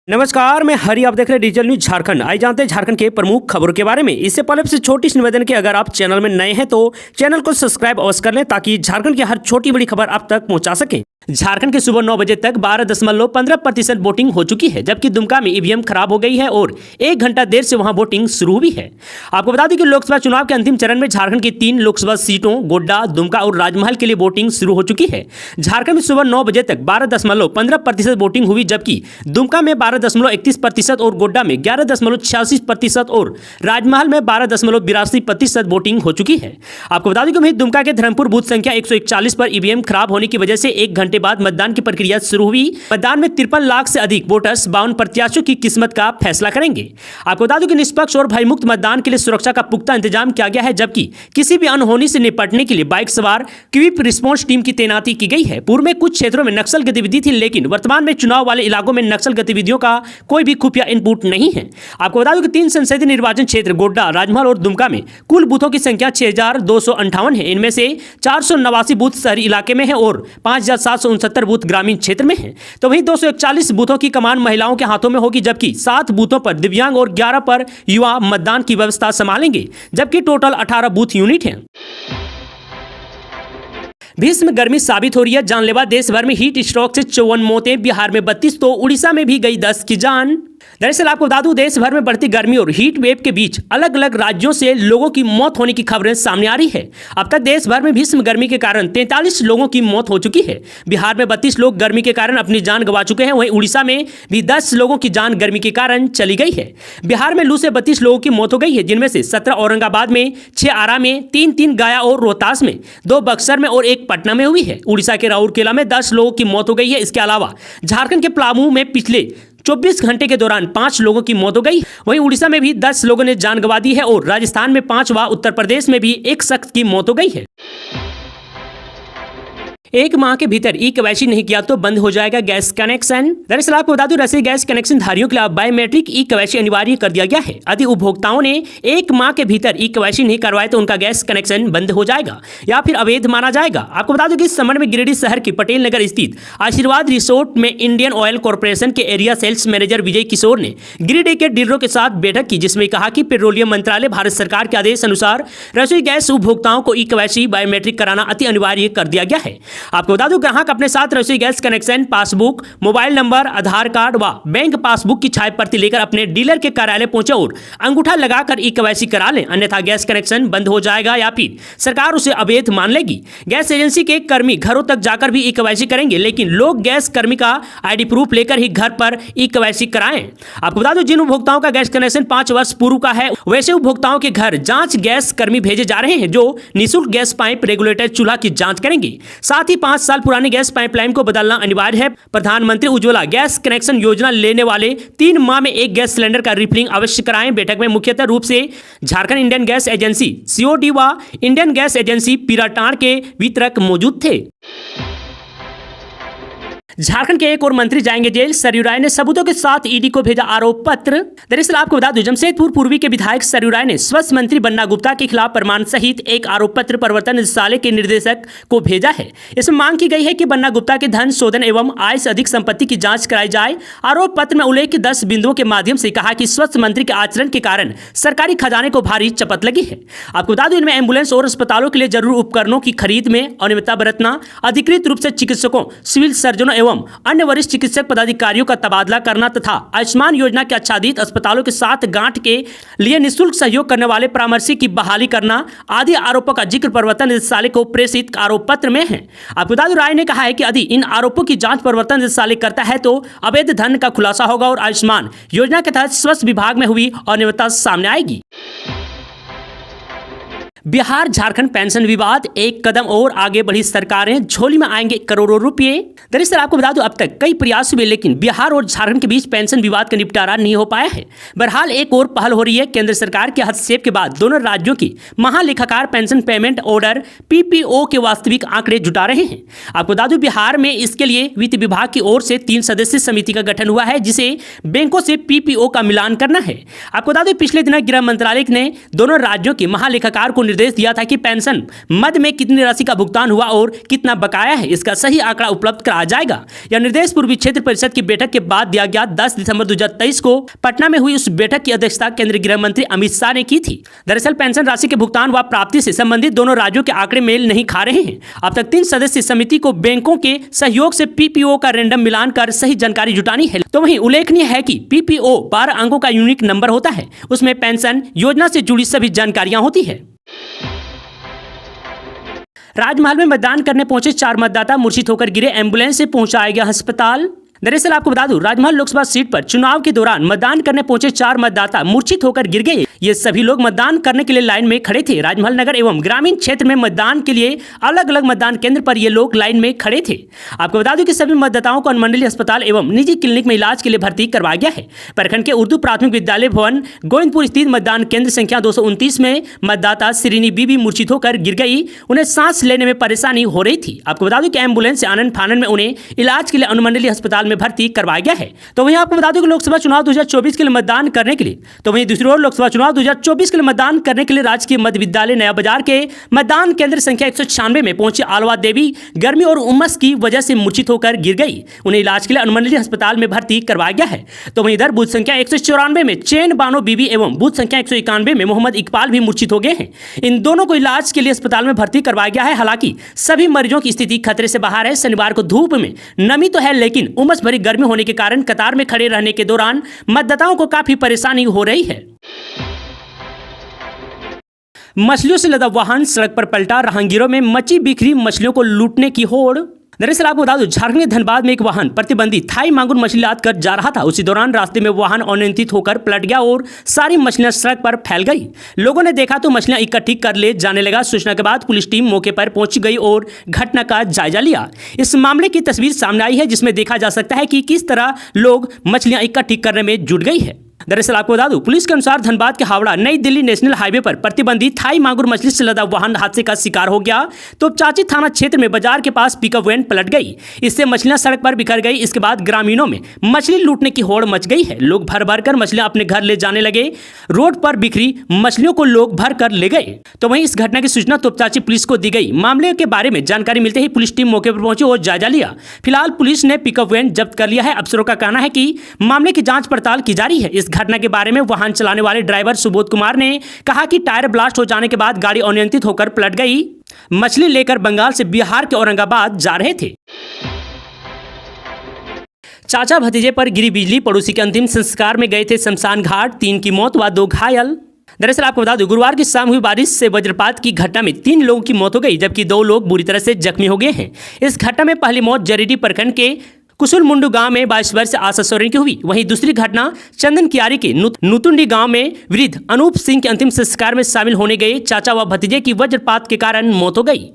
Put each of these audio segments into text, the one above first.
नमस्कार, मैं हरी। आप देख रहे हैं डिजिटल न्यूज झारखंड। आइए जानते हैं झारखंड के प्रमुख खबरों के बारे में। इससे पहले आपसे छोटी सी निवेदन कि अगर आप चैनल में नए हैं तो चैनल को सब्सक्राइब अवश्य कर लें ताकि झारखंड की हर छोटी बड़ी खबर आप तक पहुंचा सकें। झारखंड के सुबह 9 बजे तक 12.15% वोटिंग हो चुकी है, जबकि दुमका में ईवीएम खराब हो गई है और 1 घंटा देर से वहां वोटिंग शुरू हुई है। आपको बता दें कि लोकसभा चुनाव के अंतिम चरण में झारखंड की 3 लोकसभा सीटों गोड्डा, दुमका और राजमहल के लिए वोटिंग शुरू हो चुकी है। झारखंड में सुबह 9 बजे तक 12.15% वोटिंग हुई, जबकि दुमका में 12.31% और गोड्डा में 11.86% और राजमहल में 12.82% वोटिंग हो चुकी है। आपको बता दें कि वहीं दुमका के धर्मपुर बूथ संख्या 141 पर ईवीएम खराब होने की वजह से 1 घंटे बाद मतदान की प्रक्रिया शुरू हुई। मतदान में 53 लाख से अधिक वोटर्स 52 प्रत्याशियों की किस्मत का फैसला करेंगे। आपको बता दूं कि निष्पक्ष और भयमुक्त मतदान के लिए सुरक्षा का पुख्ता इंतजाम किया गया है, जबकि किसी भी अनहोनी से निपटने के लिए बाइक सवार क्विक रिस्पांस टीम की तैनाती की गई है। पूर्व में कुछ क्षेत्रों में नक्सल गतिविधि थी, लेकिन वर्तमान में चुनाव वाले इलाकों में नक्सल गतिविधियों का कोई भी खुफिया इनपुट नहीं है। आपको बता दूं कि 3 संसदीय निर्वाचन क्षेत्र गोड्डा, राजमहल और दुमका में कुल बूथों की संख्या 6258 है। इनमें से 489 बूथ शहरी इलाके में है और 5769 बूथ ग्रामीण क्षेत्र में है। तो वहीं 241 बूथों की कमान महिलाओं के हाथों में होगी, जबकि 7 बूथों पर दिव्यांग और 11 पर युवा मतदान की व्यवस्था संभालेंगे, जबकि टोटल 18 बूथ यूनिट हैं। भीषण गर्मी साबित हो रही है जानलेवा। देश भर में हीट स्ट्रोक से 54 मौतें, बिहार में 32 तो उड़ीसा में भी गई 10 की जान। दरअसल आपको बता दूं, देश भर में बढ़ती गर्मी और हीट वेव के बीच अलग अलग राज्यों से लोगों की मौत होने की खबरें सामने आ रही है। अब तक देश भर में भीषण गर्मी के कारण 43 लोगों की मौत हो चुकी है। बिहार में 32 लोग गर्मी के कारण अपनी जान गंवा चुके हैं। वहीं उड़ीसा में भी 10 लोगों की जान गर्मी के कारण चली गई है। बिहार में लू से 32 लोगों की मौत हो गई है, जिनमें से 17 औरंगाबाद में, 6 आरा में, 3 गया और रोहतास में, 2 बक्सर में और 1 पटना में हुई है। उड़ीसा के राउरकेला में 10 लोगों की मौत हो गई है। इसके अलावा झारखंड के पलामू में पिछले 24 घंटे के दौरान 5 लोगों की मौत हो गई। वहीं उड़ीसा में भी 10 लोगों ने जान गंवा दी है और राजस्थान में 5 व उत्तर प्रदेश में भी 1 शख्स की मौत हो गई है। 1 माह के भीतर ई-केवाईसी नहीं किया तो बंद हो जाएगा गैस कनेक्शन। दरअसल आपको बता दूं, रसोई गैस कनेक्शन धारियों के लिए बायोमेट्रिक ई-केवाईसी अनिवार्य कर दिया गया है। यदि उपभोक्ताओं ने 1 माह के भीतर ई-केवाईसी नहीं करवाए तो उनका गैस कनेक्शन बंद हो जाएगा या फिर अवैध माना जाएगा। आपको बता दूं कि इस संबंध में गिरिडीह शहर के पटेल नगर स्थित आशीर्वाद रिसोर्ट में इंडियन ऑयल कॉर्पोरेशन के एरिया सेल्स मैनेजर विजय किशोर ने गिरिडीह के डीलरों के साथ बैठक की, जिसमें कहा कि पेट्रोलियम मंत्रालय भारत सरकार के आदेश अनुसार रसोई गैस उपभोक्ताओं को ई-केवाईसी बायोमेट्रिक कराना अति अनिवार्य कर दिया गया है। आपको बता दूं, ग्राहक अपने साथ रसोई gas connection, passbook, mobile number, Aadhaar card व बैंक पासबुक की छाया प्रति लेकर अपने डीलर के कार्यालय पहुंचे और अंगूठा लगाकर ई-केवाईसी करा लें, अन्यथा गैस कनेक्शन बंद हो जाएगा या फिर सरकार उसे अवैध मान लेगी। गैस एजेंसी के कर्मी घरों तक जाकर भी ई-केवाईसी करेंगे, लेकिन लोग गैस कर्मी का आईडी प्रूफ लेकर ही घर पर ई-केवाईसी कराएं। आपको बता दूं, जिन उपभोक्ताओं का गैस कनेक्शन 5 वर्ष पूर्व का है, वैसे उपभोक्ताओं के घर जांच गैस कर्मी भेजे जा रहे हैं, जो निःशुल्क गैस पाइप, रेगुलेटर, चूल्हा की जांच करेंगे। साथ ही 5 साल पुरानी गैस पाइपलाइन को बदलना अनिवार्य है। प्रधानमंत्री उज्ज्वला गैस कनेक्शन योजना लेने वाले 3 माह में 1 गैस सिलेंडर का रिफिलिंग अवश्य कराएं। बैठक में मुख्यतः रूप से Jharkhand Indian gas agency COD व इंडियन गैस एजेंसी पीराटांड के वितरक मौजूद थे। झारखंड के एक और मंत्री जाएंगे जेल। सरयू राय ने सबूतों के साथ ईडी को भेजा आरोप पत्र। दरअसल आपको बता दूं, जमशेदपुर पूर्वी के विधायक सरयू राय ने स्वास्थ्य मंत्री बन्ना गुप्ता के खिलाफ प्रमाण सहित एक आरोप पत्र प्रवर्तन निदेशालय के निर्देशक को भेजा है। इसमें मांग की गई है कि बन्ना गुप्ता के धन शोधन एवं आय से अधिक संपत्ति की जांच कराई जाए। आरोप पत्र में उल्लेख 10 बिंदुओं के माध्यम से कहा कि स्वास्थ्य मंत्री के आचरण के कारण सरकारी खजाने को भारी चपत लगी है। आपको बता दूं, इनमें एम्बुलेंस और अस्पतालों के लिए जरूरी उपकरणों की खरीद में अनियमितता बरतना, अधिकृत रूप से चिकित्सकों, सिविल सर्जनों एवं अन्य वरिष्ठ चिकित्सक पदाधिकारियों का तबादला करना तथा आयुष्मान योजना के आच्छादित अस्पतालों के साथ गांठ के लिए निःशुल्क सहयोग करने वाले परामर्शी की बहाली करना आदि आरोपों का जिक्र प्रवर्तन निदेशालय को प्रेषित आरोप पत्र में है। आपको बता दूं, राय ने कहा है कि यदि इन आरोपों की जांच प्रवर्तन निदेशालय करता है तो अवैध धन का खुलासा होगा और आयुष्मान योजना के तहत स्वास्थ्य विभाग में हुई अनियमितता सामने आएगी। बिहार झारखंड पेंशन विवाद, एक कदम और आगे बढ़ी सरकारें, झोली में आएंगे करोड़ों रुपए। दरअसल आपको बता दूं, अब तक कई प्रयास हुए, लेकिन बिहार और झारखंड के बीच पेंशन विवाद का निपटारा नहीं हो पाया है। बहरहाल एक और पहल हो रही है। केंद्र सरकार के हस्तक्षेप के बाद दोनों राज्यों की महालेखाकार पेंशन पेमेंट ऑर्डर पीपीओ के वास्तविक आंकड़े जुटा रहे हैं। आपको बता दूं, बिहार में इसके लिए वित्त विभाग की ओर से 3 सदस्यीय समिति का गठन हुआ है, जिसे बैंकों से पीपीओ का मिलान करना है। आपको बता दूं, पिछले दिनों गृह मंत्रालय ने दोनों राज्यों के महालेखाकार को निर्देश दिया था कि पेंशन मद में कितनी राशि का भुगतान हुआ और कितना बकाया है, इसका सही आंकड़ा उपलब्ध कराया जाएगा। यह निर्देश पूर्वी क्षेत्र परिषद की बैठक के बाद दिया गया। 10 दिसंबर 2023 को पटना में हुई उस बैठक की अध्यक्षता केंद्रीय गृह मंत्री अमित शाह ने की थी। दरअसल पेंशन राशि के भुगतान व प्राप्ति से संबंधित दोनों राज्यों के आंकड़े मेल नहीं खा रहे हैं। अब तक 3 सदस्यीय समिति को बैंकों के सहयोग से पीपीओ का रैंडम मिलान कर सही जानकारी जुटानी है। तो वहीं उल्लेखनीय है कि पीपीओ 12 अंकों का यूनिक नंबर होता है, उसमें पेंशन योजना से जुड़ी सभी जानकारियां होती है। राजमहल में मतदान करने पहुंचे 4 मतदाता मूर्छित होकर गिरे, एम्बुलेंस से पहुंचाया गया अस्पताल। दरअसल आपको बता दूं, राजमहल लोकसभा सीट पर चुनाव के दौरान मतदान करने पहुंचे 4 मतदाता मूर्छित होकर गिर गए। ये सभी लोग मतदान करने के लिए लाइन में खड़े थे। राजमहल नगर एवं ग्रामीण क्षेत्र में मतदान के लिए अलग अलग मतदान केंद्र पर ये लोग लाइन में खड़े थे। आपको बता दूं कि सभी मतदाताओं को अनुमंडलीय अस्पताल एवं निजी क्लिनिक में इलाज के लिए भर्ती करवाया गया है। प्रखंड के उर्दू प्राथमिक विद्यालय भवन गोविंदपुर स्थित मतदान केंद्र संख्या 229 में मतदाता श्रीनी बीबी मूर्छित होकर गिर गई। उन्हें सांस लेने में परेशानी हो रही थी। आपको बता दूं कि एम्बुलेंस से आनन फानन में उन्हें इलाज के लिए अनुमंडलीय अस्पताल में भर्ती करवाया गया है। तो वहीं आपको बता दूं कि लोकसभा चुनाव 2024 के लिए मतदान करने के लिए दूसरी ओर लोकसभा चुनाव 2024 के लिए मतदान करने के लिए राजकीय मध्य विद्यालय नया बाजार के मतदान केंद्र संख्या 196 में पहुंची आलवा देवी गर्मी और उमस की वजह से मूर्छित होकर गिर गई। उन्हें इलाज के लिए अनुमंडलीय अस्पताल में भर्ती करवाया गया है। तो वहीं इधर बूथ संख्या 194 में चैन बानो बीबी एवं बूथ संख्या 191 में मोहम्मद इकबाल भी मूर्छित हो गए हैं। इन दोनों को इलाज के लिए अस्पताल में भर्ती करवाया गया है। हालांकि सभी मरीजों की स्थिति खतरे से बाहर है। शनिवार को धूप में नमी तो है, लेकिन उमस भरी गर्मी होने के कारण कतार में खड़े रहने के दौरान मतदाताओं को काफी परेशानी हो रही है। मछलियों से लदा वाहन सड़क पर पलटा, राहगीरों में मची बिखरी मछलियों को लूटने की होड़। दरअसल आपको बता दूं, झारखंड के धनबाद में एक वाहन प्रतिबंधित थाई मांगुर मछली लाद कर जा रहा था। उसी दौरान रास्ते में वाहन अनियंत्रित होकर पलट गया और सारी मछलियां सड़क पर फैल गई। लोगों ने देखा तो मछलियां इकट्ठी कर ले जाने लगा। सूचना के बाद पुलिस टीम मौके पर पहुंच गई और घटना का जायजा लिया। इस मामले की तस्वीर सामने आई है, जिसमें देखा जा सकता है कि किस तरह लोग मछलियां इकट्ठी करने में जुट गई है। दरअसल आपको बता दूं, पुलिस के अनुसार धनबाद के हावड़ा नई दिल्ली नेशनल हाईवे पर प्रतिबंधित थाई मांगुर मछली से लदा वाहन हादसे का शिकार हो गया। तो चाची थाना क्षेत्र में बाजार के पास पिकअप वैन पलट गई। इससे मछलियां सड़क पर बिखर गई। इसके बाद ग्रामीणों में मछली लूटने की होड़ मच गई है। लोग भर भर कर मछलियां अपने घर ले जाने लगे। रोड पर बिखरी मछलियों को लोग भर कर ले गए। तो वहीं इस घटना की सूचना तोपचाची पुलिस को दी गई। मामले के बारे में जानकारी मिलते ही पुलिस टीम मौके पर पहुंची और जायजा लिया। फिलहाल पुलिस ने पिकअप वैन जब्त कर लिया है। अफसरों का कहना है कि मामले की जांच पड़ताल की जा रही है। इस घटना के बारे में वाहन चलाने वाले ड्राइवर सुबोध कुमार ने कहा कि टायर ब्लास्ट हो जाने के बाद गाड़ी अनियंत्रित होकर पलट गई। मछली लेकर बंगाल से बिहार के औरंगाबाद जा रहे थे। चाचा भतीजे पर गिरी बिजली, पड़ोसी के अंतिम संस्कार में गए थे शमशान घाट, 3 की मौत व 2 घायल। दरअसल आपको बता दूं, गुरुवार की शाम हुई बारिश से वज्रपात की घटना में 3 लोगों की मौत हो गई, जबकि 2 लोग बुरी तरह से जख्मी हो गए हैं। इस घटना में पहली मौत जरीडी प्रखंड के कुसुल मुंडू गांव में 22 वर्ष आशा सोरेन की हुई। वहीं दूसरी घटना चंदन कियारी के नुतुंडी गांव में वृद्ध अनूप सिंह के अंतिम संस्कार में शामिल होने गए चाचा व भतीजे की वज्रपात के कारण मौत हो गई।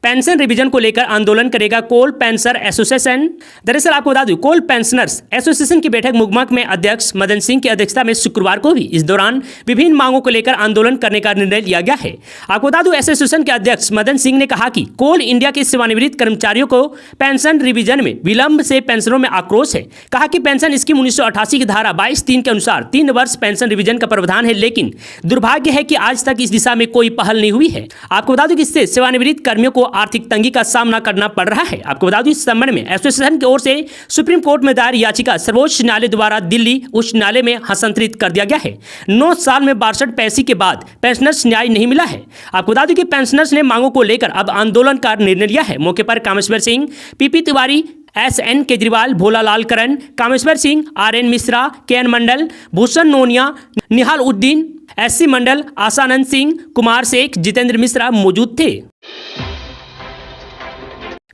पेंशन रिवीजन को लेकर आंदोलन करेगा कोल पेंशनर एसोसिएशन। दरअसल आपको बता दूं, कोल पेंशनर्स एसोसिएशन की बैठक मुगमक में अध्यक्ष मदन सिंह की अध्यक्षता में शुक्रवार को हुई। इस दौरान विभिन्न मांगों को लेकर आंदोलन करने का निर्णय लिया गया है। आपको बता दूं, एसोसिएशन के अध्यक्ष मदन सिंह ने कहा कि कोल इंडिया के सेवानिवृत्त कर्मचारियों को पेंशन रिवीजन में विलंब से पेंशनों में आक्रोश है। कहा कि पेंशन स्कीम 1988 की धारा 22(3) के अनुसार 3 वर्ष पेंशन रिवीजन का प्रावधान है, लेकिन दुर्भाग्य है कि आज तक इस दिशा में कोई पहल नहीं हुई है। आपको बता दूं कि इससे सेवानिवृत्त कर्मियों को आर्थिक तंगी का सामना करना पड़ रहा है। आपको बता दूं, इस संबंध में एसोसिएशन की ओर से सुप्रीम कोर्ट में दायर याचिका सर्वोच्च न्यायालय द्वारा दिल्ली उच्च न्यायालय में हस्तांतरित कर दिया गया है। 9 साल में 62 पैसे के बाद पेंशनर्स न्याय नहीं मिला है। आपको बता दूं कि पेंशनर्स ने मांगों को लेकर अब आंदोलन का निर्णय लिया है। मौके पर कामेश्वर सिंह, पीपी तिवारी, SN केजरीवाल, भोला लाल करन, कामेश्वर सिंह, RN मिश्रा, KN मंडल, भूषण नोनिया, निहाल उद्दीन, SC मंडल, आशानंद सिंह, कुमार शेख, जितेंद्र मिश्रा मौजूद थे।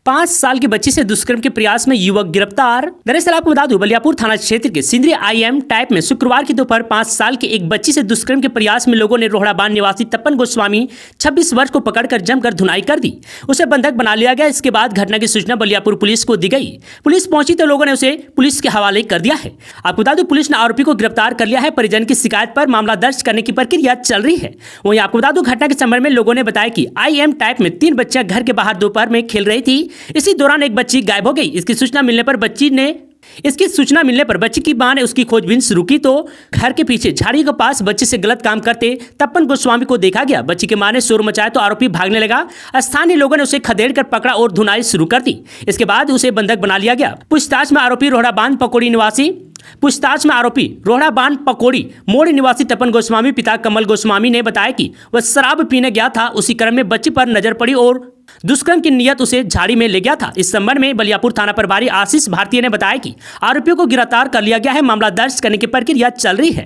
5 साल की बच्ची से दुष्कर्म के प्रयास में युवक गिरफ्तार। दरअसल आपको बता दूं, बलियापुर थाना क्षेत्र के सिंदरी IM टाइप में शुक्रवार की दोपहर 5 साल की एक बच्ची से दुष्कर्म के प्रयास में लोगों ने रोहड़ाबान निवासी तपन गोस्वामी 26 वर्ष को पकड़कर जमकर धुनाई कर दी। उसे बंधक बना लिया गया। इसके बाद घटना की सूचना बलियापुर पुलिस को दी गई। पुलिस पहुंची तो लोगों ने उसे पुलिस के हवाले कर दिया है। आपको बता दूं, पुलिस ने आरोपी को गिरफ्तार कर लिया है। परिजन की शिकायत पर मामला दर्ज करने की प्रक्रिया चल रही है। वहीं आपको बता दूं, घटना के संबंध में लोगों ने बताया कि IM टाइप में 3 बच्चियां घर के बाहर दोपहर में खेल रही थी। इसी दौरान एक बच्ची गायब हो गई। इसकी सूचना मिलने पर बच्ची ने इसकी सूचना मिलने पर बच्ची की मां ने उसकी खोजबीन शुरू की तो घर के पीछे झाड़ी के पास बच्चे से गलत काम करते तपन गोस्वामी को देखा गया। बच्ची की मां ने शोर मचाया तो आरोपी भागने लगा। स्थानीय लोगों ने उसे खदेड़ कर पकड़ा और धुनाई शुरू कर दी। इसके बाद उसे बंधक बना लिया गया। पूछताछ में आरोपी रोहड़ा बांध पकौड़ी मोड़ निवासी तपन गोस्वामी पिता कमल गोस्वामी ने बताया कि वह शराब पीने गया था। उसी क्रम में बच्ची पर नजर पड़ी और दुष्कर्म की नियत उसे झाड़ी में ले गया था। इस संबंध में बलियापुर थाना प्रभारी आशीष भारतीय ने बताया कि आरोपियों को गिरफ्तार कर लिया गया है। मामला दर्ज करने की प्रक्रिया चल रही है।